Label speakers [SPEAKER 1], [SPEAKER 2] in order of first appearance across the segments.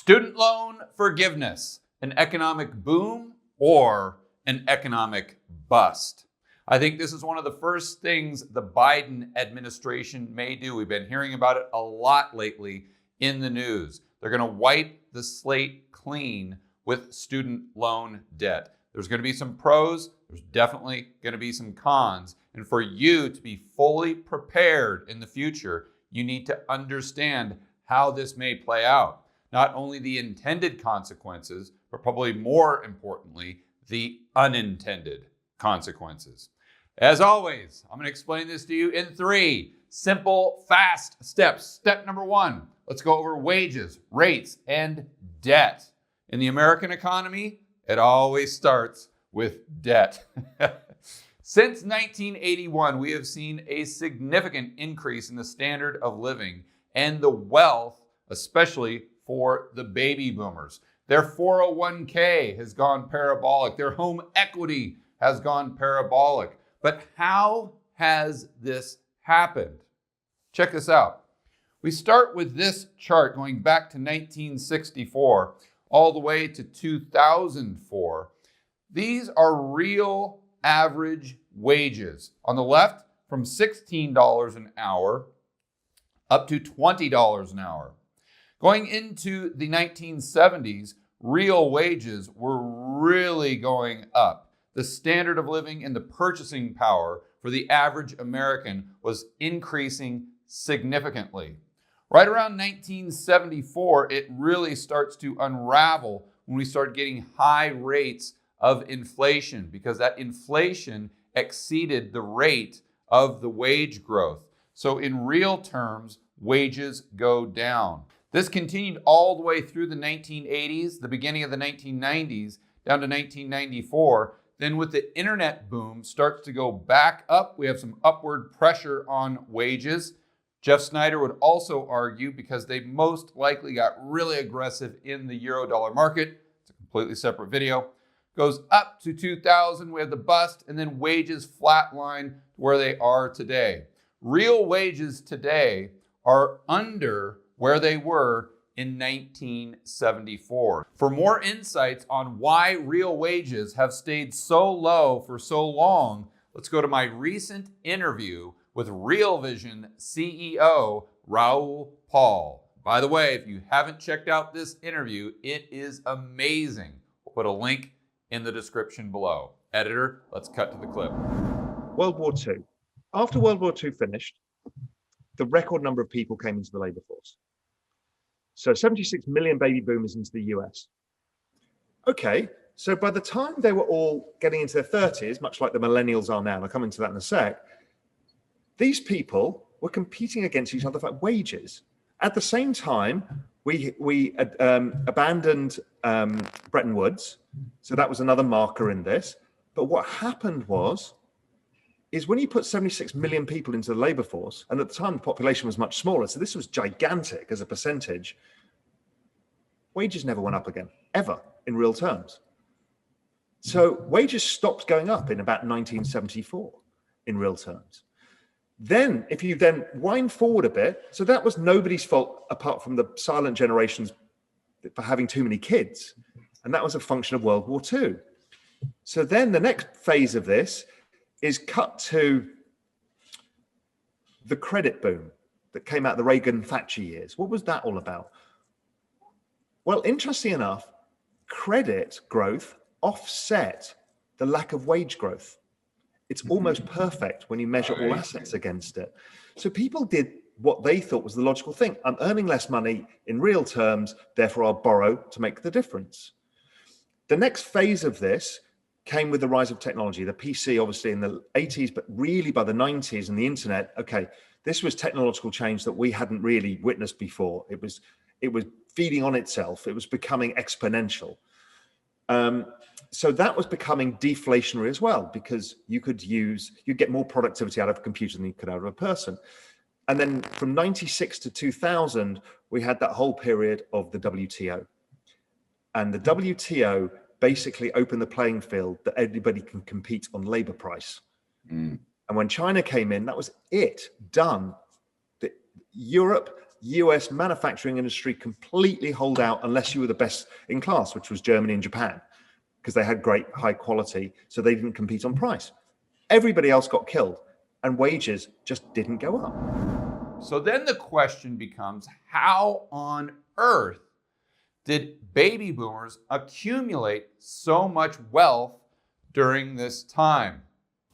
[SPEAKER 1] Student loan forgiveness, an economic boom or an economic bust? I think this is one of the first things the Biden administration may do. We've been hearing about it a lot lately in the news. They're going to wipe the slate clean with student loan debt. There's going to be some pros. There's definitely going to be some cons. And for you to be fully prepared in the future, you need to understand how this may play out. Not only the intended consequences, but probably more importantly, the unintended consequences. As always, I'm going to explain this to you in 3 simple, fast steps. Step number 1, let's go over wages, rates, and debt. In the American economy, it always starts with debt. Since 1981, we have seen a significant increase in the standard of living and the wealth, especially for the baby boomers. Their 401k has gone parabolic. Their home equity has gone parabolic. But how has this happened? Check this out. We start with this chart going back to 1964 all the way to 2004. These are real average wages. On the left, from $16 an hour up to $20 an hour. Going into the 1970s, real wages were really going up. The standard of living and the purchasing power for the average American was increasing significantly. Right around 1974, it really starts to unravel when we start getting high rates of inflation because that inflation exceeded the rate of the wage growth. So in real terms, wages go down. This continued all the way through the 1980s, the beginning of the 1990s, down to 1994. Then with the internet boom, starts to go back up. We have some upward pressure on wages. Jeff Snyder would also argue because they most likely got really aggressive in the euro-dollar market. It's a completely separate video. Goes up to 2000, we have the bust, and then wages flatline where they are today. Real wages today are under where they were in 1974. For more insights on why real wages have stayed so low for so long, let's go to my recent interview with Real Vision CEO Raoul Pal. By the way, if you haven't checked out this interview, it is amazing. We'll put a link in the description below. Editor, let's cut to the clip.
[SPEAKER 2] World War II. After World War II finished, the record number of people came into the labor force. So 76 million baby boomers into the US. Okay, so by the time they were all getting into their 30s, much like the millennials are now, and I'll come into that in a sec, these people were competing against each other for wages. At the same time, we abandoned Bretton Woods, so that was another marker in this. But what happened is when you put 76 million people into the labor force, and at the time the population was much smaller, so this was gigantic as a percentage, wages never went up again, ever, in real terms. So wages stopped going up in about 1974 in real terms. Then, if you then wind forward a bit, so that was nobody's fault apart from the silent generations for having too many kids. And that was a function of World War II. So then the next phase of this is cut to the credit boom that came out of the Reagan-Thatcher years. What was that all about? Well, interestingly enough, credit growth offset the lack of wage growth. It's almost perfect when you measure all assets against it. So people did what they thought was the logical thing. I'm earning less money in real terms, therefore I'll borrow to make the difference. The next phase of this came with the rise of technology, the PC obviously in the 80s, but really by the 90s and the internet, okay, this was technological change that we hadn't really witnessed before. It was feeding on itself. It was becoming exponential. So that was becoming deflationary as well, because you'd get more productivity out of a computer than you could out of a person. And then from 96 to 2000, we had that whole period of the WTO. And the WTO basically opened the playing field that everybody can compete on labor price. And when China came in, that was it, done. Europe US manufacturing industry completely hold out unless you were the best in class, which was Germany and Japan, because they had great high quality, so they didn't compete on price. Everybody else got killed and wages just didn't go up.
[SPEAKER 1] So then the question becomes, how on earth did baby boomers accumulate so much wealth during this time?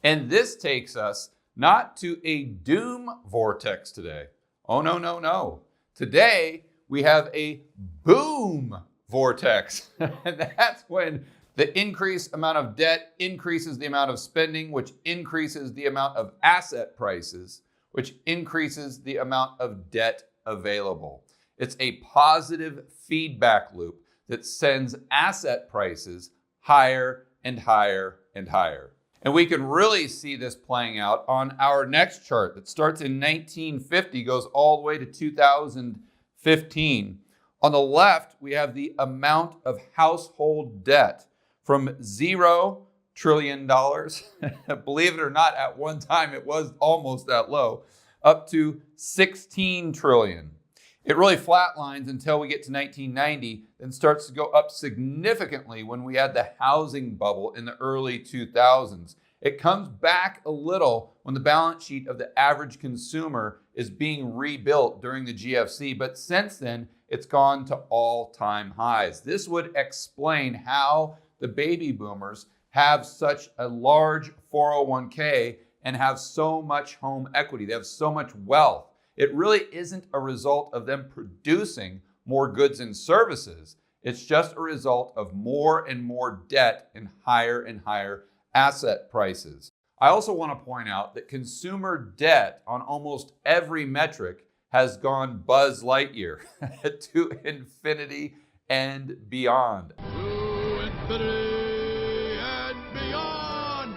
[SPEAKER 1] And this takes us not to a doom vortex today. Oh, no, no, no. Today, we have a boom vortex. And that's when the increased amount of debt increases the amount of spending, which increases the amount of asset prices, which increases the amount of debt available. It's a positive feedback loop that sends asset prices higher and higher and higher. And we can really see this playing out on our next chart that starts in 1950, goes all the way to 2015. On the left, we have the amount of household debt from $0 trillion, believe it or not, at one time it was almost that low, up to 16 trillion. It really flatlines until we get to 1990, then starts to go up significantly when we had the housing bubble in the early 2000s. It comes back a little when the balance sheet of the average consumer is being rebuilt during the GFC, but since then, it's gone to all-time highs. This would explain how the baby boomers have such a large 401k and have so much home equity. They have so much wealth. It really isn't a result of them producing more goods and services. It's just a result of more and more debt and higher asset prices. I also want to point out that consumer debt on almost every metric has gone Buzz Lightyear to infinity and beyond.
[SPEAKER 3] To infinity and beyond!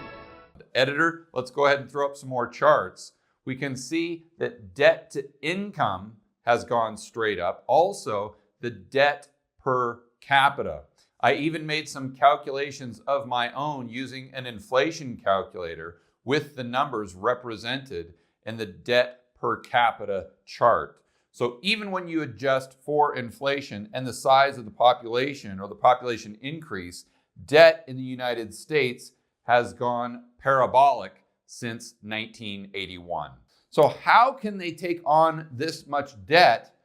[SPEAKER 1] Editor, let's go ahead and throw up some more charts. We can see that debt to income has gone straight up. Also, the debt per capita. I even made some calculations of my own using an inflation calculator with the numbers represented in the debt per capita chart. So even when you adjust for inflation and the size of the population or the population increase, debt in the United States has gone parabolic since 1981. So how can they take on this much debt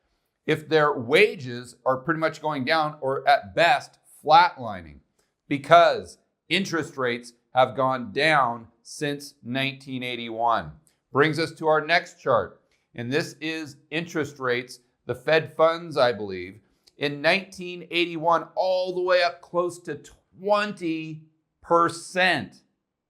[SPEAKER 1] if their wages are pretty much going down or at best flatlining? Because interest rates have gone down since 1981. Brings us to our next chart. And this is interest rates, the Fed funds, I believe, in 1981, all the way up close to 20%.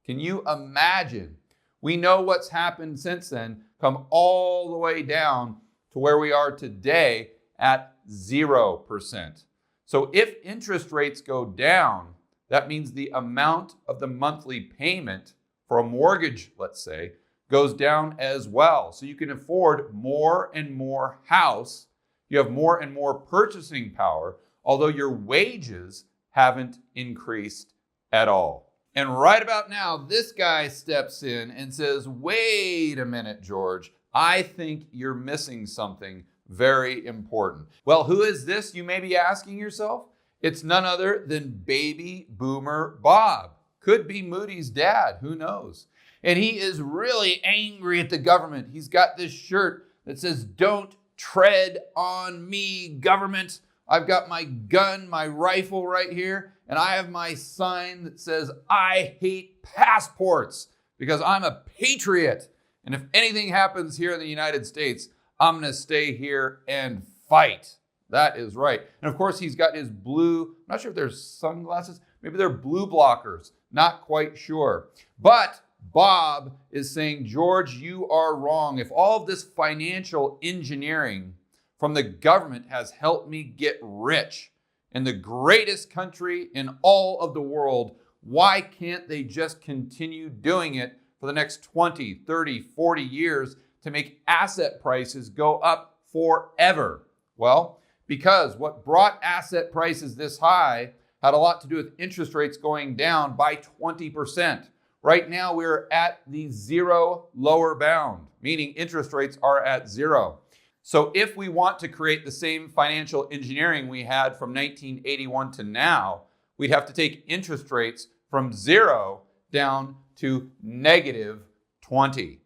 [SPEAKER 1] Can you imagine? We know what's happened since then, come all the way down to where we are today at 0%. So if interest rates go down, that means the amount of the monthly payment for a mortgage, let's say, goes down as well. So you can afford more and more house. You have more and more purchasing power, although your wages haven't increased at all. And right about now, this guy steps in and says, wait a minute, George, I think you're missing something very important. Well, who is this, you may be asking yourself? It's none other than baby boomer Bob. Could be Moody's dad, who knows? And he is really angry at the government. He's got this shirt that says, "Don't tread on me, government." I've got my gun, my rifle right here, and I have my sign that says, "I hate passports because I'm a patriot. And if anything happens here in the United States, I'm going to stay here and fight." That is right. And of course, he's got his blue, I'm not sure if they're sunglasses, maybe they're blue blockers, not quite sure. But Bob is saying, George, you are wrong. If all of this financial engineering from the government has helped me get rich in the greatest country in all of the world, why can't they just continue doing it for the next 20, 30, 40 years to make asset prices go up forever? Well, because what brought asset prices this high had a lot to do with interest rates going down by 20%. Right now, we're at the zero lower bound, meaning interest rates are at zero. So if we want to create the same financial engineering we had from 1981 to now, we'd have to take interest rates from 0 down to -20.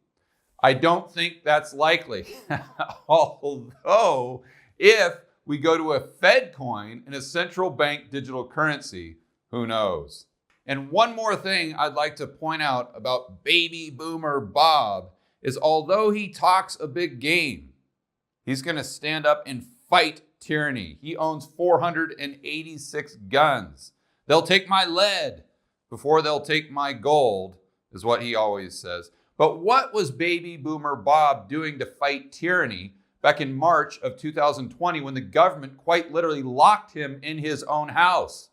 [SPEAKER 1] I don't think that's likely. Although, if we go to a Fed coin and a central bank digital currency, who knows? And one more thing I'd like to point out about baby boomer Bob is although he talks a big game, he's going to stand up and fight tyranny. He owns 486 guns. They'll take my lead before they'll take my gold, is what he always says. But what was baby boomer Bob doing to fight tyranny back in March of 2020 when the government quite literally locked him in his own house?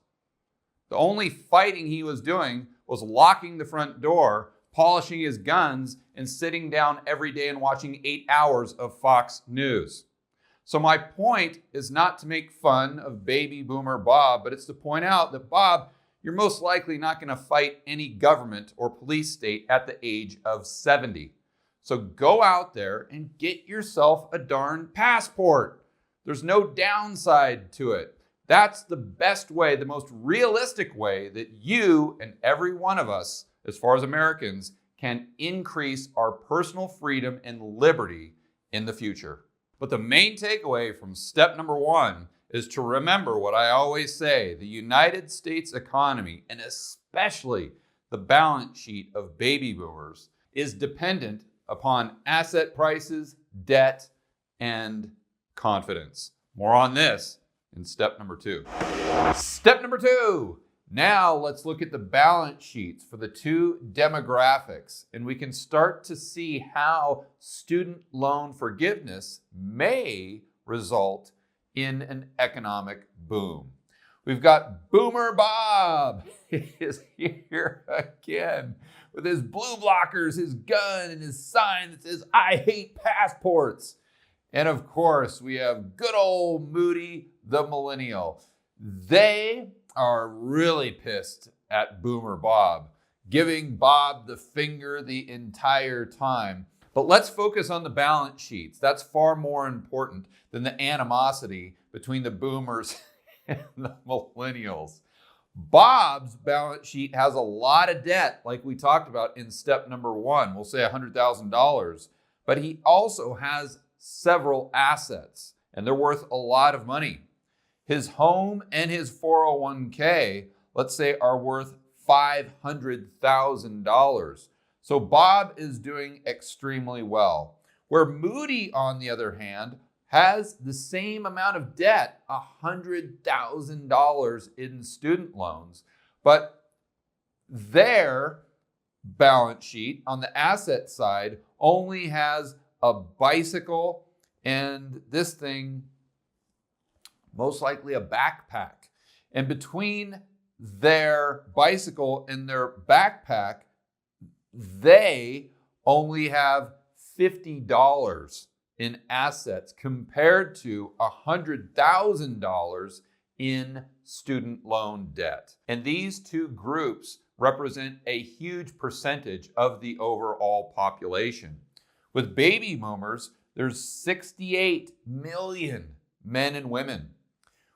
[SPEAKER 1] The only fighting he was doing was locking the front door, polishing his guns, and sitting down every day and watching 8 hours of Fox News. So my point is not to make fun of baby boomer Bob, but it's to point out that Bob, you're most likely not going to fight any government or police state at the age of 70. So go out there and get yourself a darn passport. There's no downside to it. That's the best way, the most realistic way that you and every one of us, as far as Americans, can increase our personal freedom and liberty in the future. But the main takeaway from step number 1 is to remember what I always say: the United States economy, and especially the balance sheet of baby boomers, is dependent upon asset prices, debt, and confidence. More on this in step number 2. Step number 2. Now let's look at the balance sheets for the two demographics, and we can start to see how student loan forgiveness may result in an economic boom. We've got Boomer Bob. He is here again with his blue blockers, his gun, and his sign that says, "I hate passports." And of course, we have good old Moody, the millennial. They are really pissed at Boomer Bob, giving Bob the finger the entire time. But let's focus on the balance sheets. That's far more important than the animosity between the boomers and the millennials. Bob's balance sheet has a lot of debt, like we talked about in step number 1. We'll say $100,000. But he also has several assets, and they're worth a lot of money. His home and his 401k, let's say, are worth $500,000. So Bob is doing extremely well. Where Moody, on the other hand, has the same amount of debt, $100,000 in student loans, but their balance sheet on the asset side only has a bicycle and this thing, most likely a backpack. And between their bicycle and their backpack, they only have $50 in assets compared to $100,000 in student loan debt. And these two groups represent a huge percentage of the overall population. With baby boomers, there's 68 million men and women.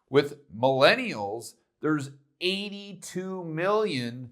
[SPEAKER 1] With millennials, there's 82 million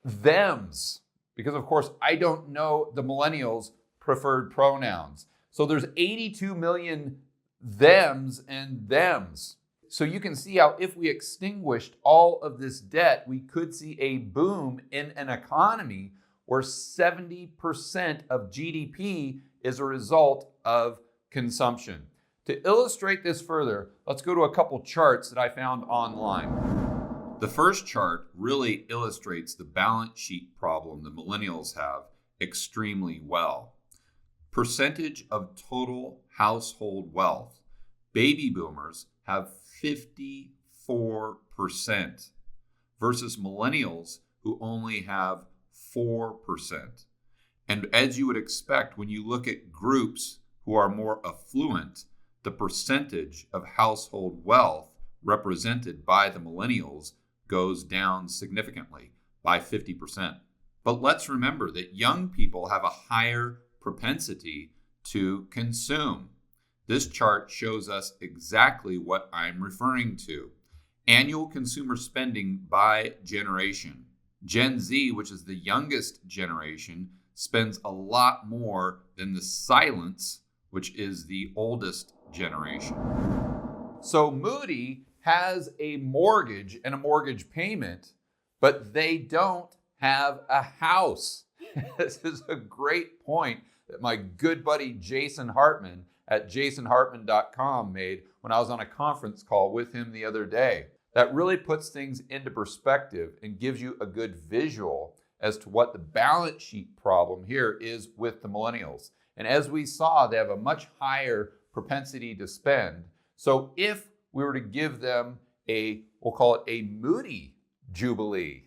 [SPEAKER 1] thems. Because of course, I don't know the millennials' preferred pronouns. So there's 82 million thems and thems. So you can see how if we extinguished all of this debt, we could see a boom in an economy where 70% of GDP is a result of consumption. To illustrate this further, let's go to a couple charts that I found online. The first chart really illustrates the balance sheet problem the millennials have extremely well. Percentage of total household wealth. Baby boomers have 54% versus millennials who only have 4%. And as you would expect, when you look at groups who are more affluent, the percentage of household wealth represented by the millennials goes down significantly by 50%. But let's remember that young people have a higher propensity to consume. This chart shows us exactly what I'm referring to. Annual consumer spending by generation. Gen Z, which is the youngest generation, spends a lot more than the silents, which is the oldest generation. So Moody has a mortgage and a mortgage payment, but they don't have a house. This is a great point that my good buddy Jason Hartman at jasonhartman.com made when I was on a conference call with him the other day. That really puts things into perspective and gives you a good visual as to what the balance sheet problem here is with the millennials. And as we saw, they have a much higher propensity to spend. So if we were to give them we'll call it a Moody Jubilee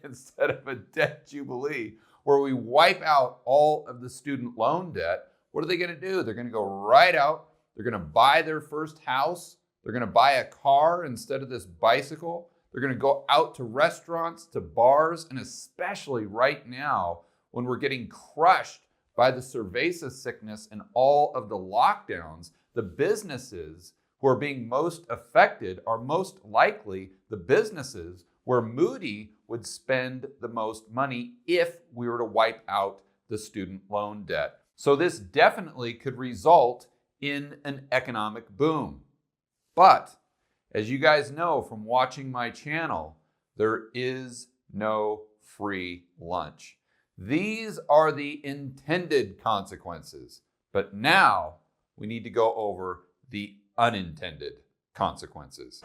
[SPEAKER 1] instead of a debt jubilee, where we wipe out all of the student loan debt, what are they going to do? They're going to go right out. They're going to buy their first house. They're going to buy a car instead of this bicycle. They're going to go out to restaurants, to bars, and especially right now when we're getting crushed by the cerveza sickness and all of the lockdowns, the businesses who are being most affected are most likely the businesses where Moody would spend the most money if we were to wipe out the student loan debt. So this definitely could result in an economic boom. But as you guys know from watching my channel, there is no free lunch. These are the intended consequences, but now we need to go over the unintended consequences.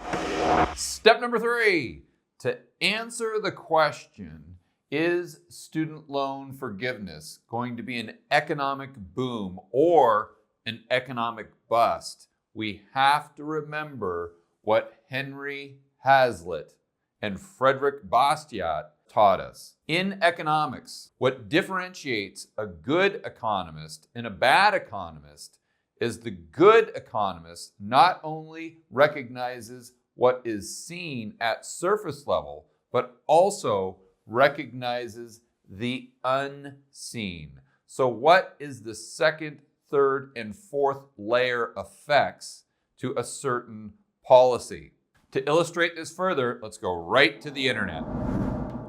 [SPEAKER 1] Step number 3, to answer the question, is student loan forgiveness going to be an economic boom or an economic bust? We have to remember what Henry Hazlitt and Frederick Bastiat taught us. In economics, what differentiates a good economist and a bad economist is the good economist not only recognizes what is seen at surface level, but also recognizes the unseen. So what is the second, third, and fourth layer effects to a certain policy? To illustrate this further, let's go right to the internet.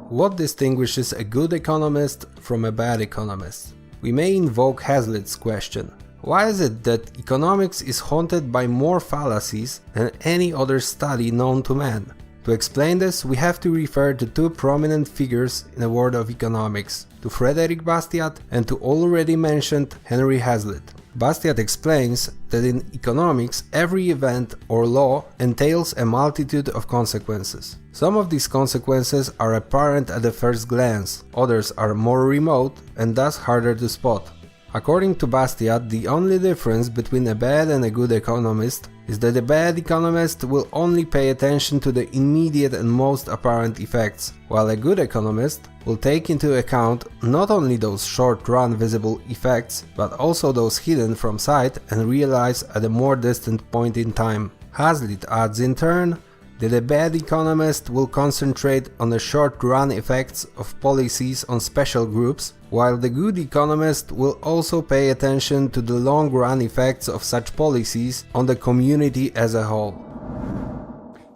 [SPEAKER 4] What distinguishes a good economist from a bad economist? We may invoke Hazlitt's question. Why is it that economics is haunted by more fallacies than any other study known to man? To explain this, we have to refer to two prominent figures in the world of economics, to Frederick Bastiat and to already mentioned Henry Hazlitt. Bastiat explains that in economics, every event or law entails a multitude of consequences. Some of these consequences are apparent at the first glance, others are more remote and thus harder to spot. According to Bastiat, the only difference between a bad and a good economist is that a bad economist will only pay attention to the immediate and most apparent effects, while a good economist will take into account not only those short-run visible effects, but also those hidden from sight and realized at a more distant point in time. Hazlitt adds in turn that a bad economist will concentrate on the short-run effects of policies on special groups, while the good economist will also pay attention to the long-run effects of such policies on the community as a whole.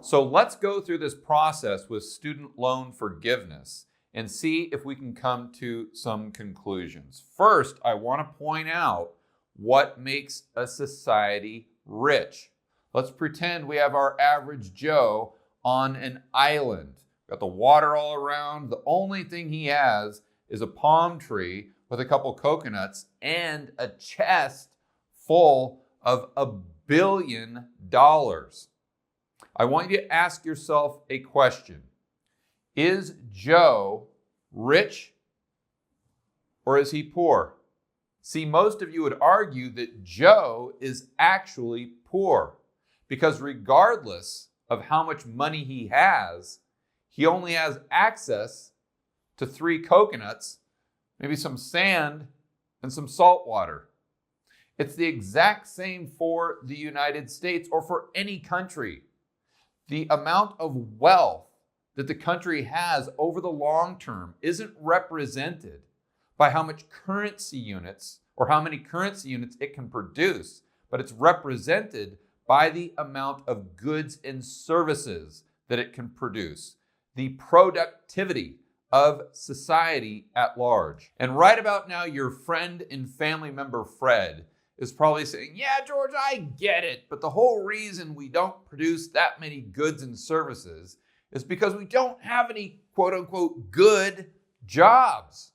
[SPEAKER 1] So let's go through this process with student loan forgiveness and see if we can come to some conclusions. First, I want to point out what makes a society rich. Let's pretend we have our average Joe on an island. Got the water all around. The only thing he has is a palm tree with a couple coconuts and a chest full of $1 billion. I want you to ask yourself a question. Is Joe rich or is he poor? See, most of you would argue that Joe is actually poor because regardless of how much money he has, he only has access to 3 coconuts, maybe some sand, and some salt water. It's the exact same for the United States or for any country. The amount of wealth that the country has over the long term isn't represented by how much currency units or how many currency units it can produce, but it's represented by the amount of goods and services that it can produce, the productivity of society at large. And right about now, your friend and family member Fred is probably saying, yeah, George, I get it, but the whole reason we don't produce that many goods and services is because we don't have any quote unquote good jobs.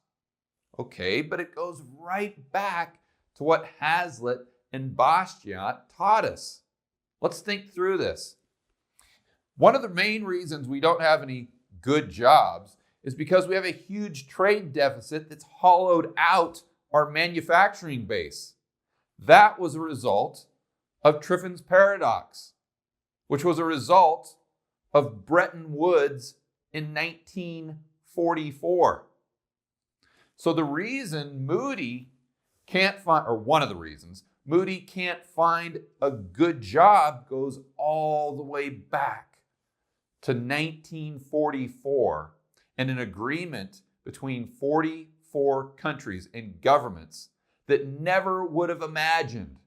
[SPEAKER 1] Okay, but it goes right back to what Hazlitt and Bastiat taught us. Let's think through this. One of the main reasons we don't have any good jobs is because we have a huge trade deficit that's hollowed out our manufacturing base. That was a result of Triffin's paradox, which was a result of Bretton Woods in 1944. So the reason Moody can't find, or one of the reasons, Moody can't find a good job goes all the way back to 1944 and an agreement between 44 countries and governments that never would have imagined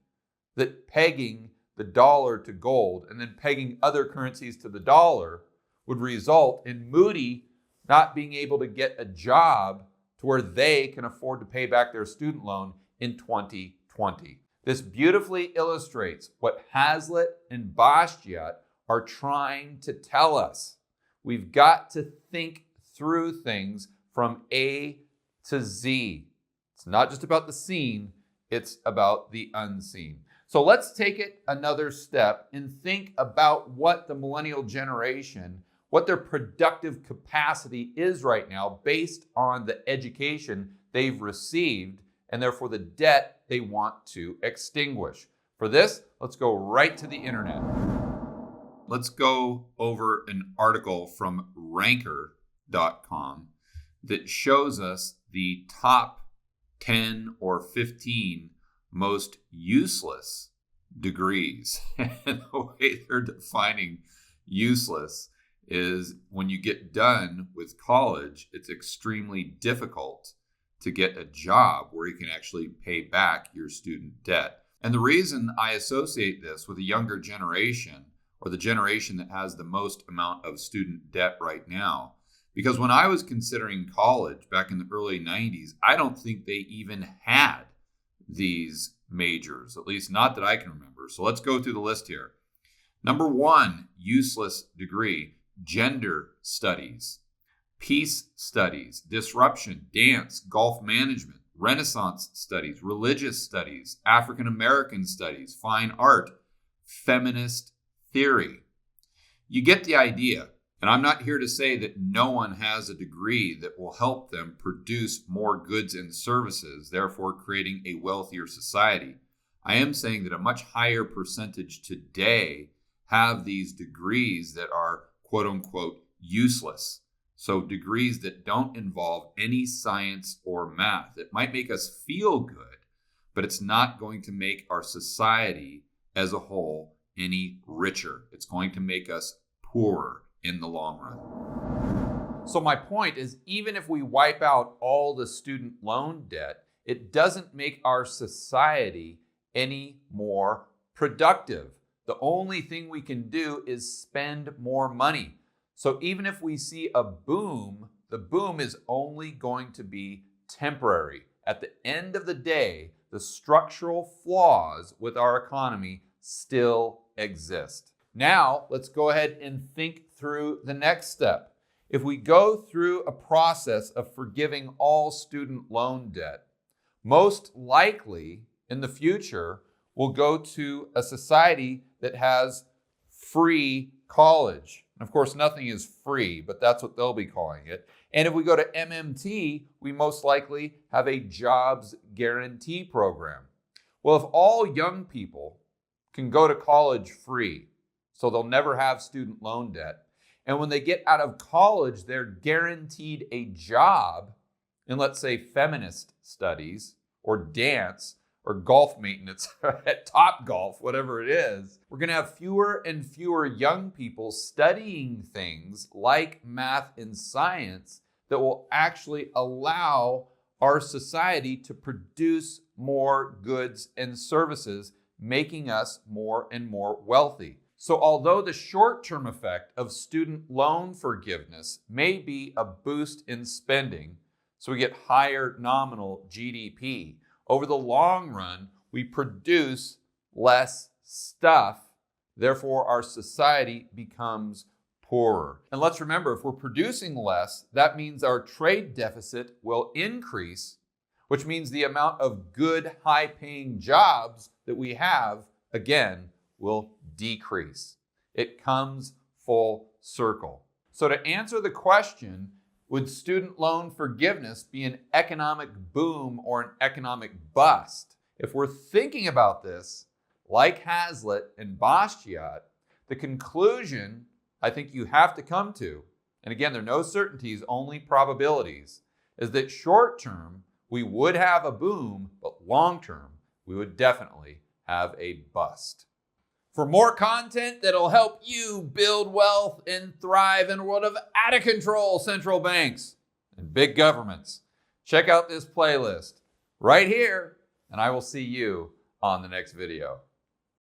[SPEAKER 1] that pegging the dollar to gold and then pegging other currencies to the dollar would result in Moody not being able to get a job to where they can afford to pay back their student loan in 2020. This beautifully illustrates what Hazlitt and Bastiat are trying to tell us. We've got to think through things from A to Z. It's not just about the seen, it's about the unseen. So let's take it another step and think about what the millennial generation, what their productive capacity is right now based on the education they've received and therefore the debt they want to extinguish. For this, let's go right to the internet. Let's go over an article from Ranker.com that shows us the top 10 or 15 most useless degrees. And the way they're defining useless is when you get done with college, it's extremely difficult to get a job where you can actually pay back your student debt. And the reason I associate this with a younger generation, or the generation that has the most amount of student debt right now, because when I was considering college back in the early 90s, I don't think they even had these majors, at least not that I can remember. So let's go through the list here. Number 1, useless degree, gender studies, peace studies, disruption, dance, golf management, Renaissance studies, religious studies, African American studies, fine art, feminist theory. You get the idea. And I'm not here to say that no one has a degree that will help them produce more goods and services, therefore creating a wealthier society. I am saying that a much higher percentage today have these degrees that are quote unquote useless. So degrees that don't involve any science or math. It might make us feel good, but it's not going to make our society as a whole any richer. It's going to make us poorer in the long run. So my point is, even if we wipe out all the student loan debt, it doesn't make our society any more productive. The only thing we can do is spend more money. So even if we see a boom, the boom is only going to be temporary. At the end of the day, the structural flaws with our economy still exist. Now, let's go ahead and think through the next step. If we go through a process of forgiving all student loan debt, most likely in the future, we'll go to a society that has free college. And of course, nothing is free, but that's what they'll be calling it. And if we go to MMT, we most likely have a jobs guarantee program. Well, if all young people can go to college free, so they'll never have student loan debt, and when they get out of college, they're guaranteed a job in, let's say, feminist studies or dance or golf maintenance at Top Golf, whatever it is, we're going to have fewer and fewer young people studying things like math and science that will actually allow our society to produce more goods and services, making us more and more wealthy. So although the short-term effect of student loan forgiveness may be a boost in spending, so we get higher nominal GDP, over the long run, we produce less stuff. Therefore, our society becomes poorer. And let's remember, if we're producing less, that means our trade deficit will increase, which means the amount of good, high-paying jobs that we have, again, will decrease. It comes full circle. So to answer the question, would student loan forgiveness be an economic boom or an economic bust? If we're thinking about this, like Hazlitt and Bastiat, the conclusion I think you have to come to, and again, there are no certainties, only probabilities, is that short term, we would have a boom, but long term, we would definitely have a bust. For more content that'll help you build wealth and thrive in a world of out of control central banks and big governments, check out this playlist right here, and I will see you on the next video.